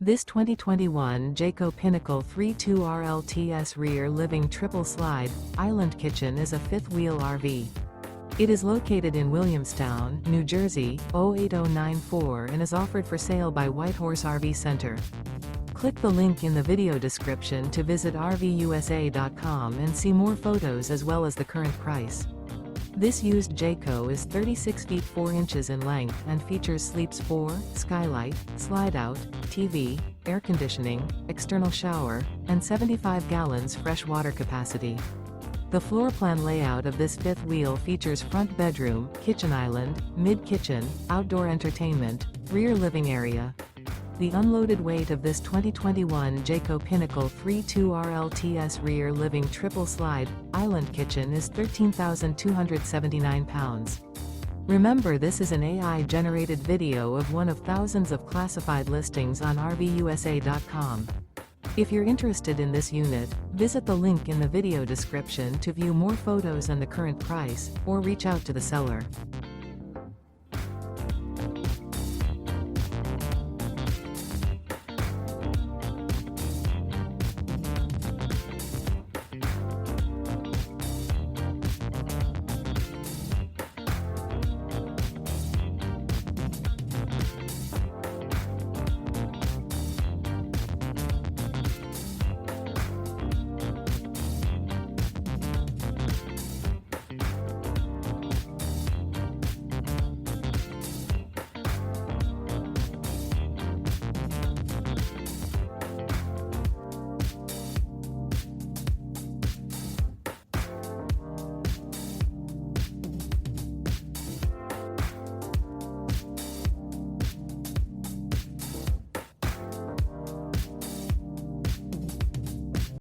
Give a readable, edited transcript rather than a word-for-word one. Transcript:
This 2021 Jayco Pinnacle 32RLTS rear living triple slide, island kitchen is a fifth wheel RV. It is located in Williamstown, New Jersey, 08094 and is offered for sale by Whitehorse RV Center. Click the link in the video description to visit RVUSA.com and see more photos as well as the current price. This used Jayco is 36 feet 4 inches in length and features Sleeps 4, Skylight, Slideout, TV, air conditioning, external shower, and 75 gallons fresh water capacity. The floor plan layout of this fifth wheel features front bedroom, kitchen island, mid-kitchen, outdoor entertainment, rear living area. The unloaded weight of this 2021 Jayco Pinnacle 32RLTS rear living triple slide, island kitchen is 13,279 pounds. Remember, this is an AI-generated video of one of thousands of classified listings on RVUSA.com. If you're interested in this unit, visit the link in the video description to view more photos and the current price, or reach out to the seller.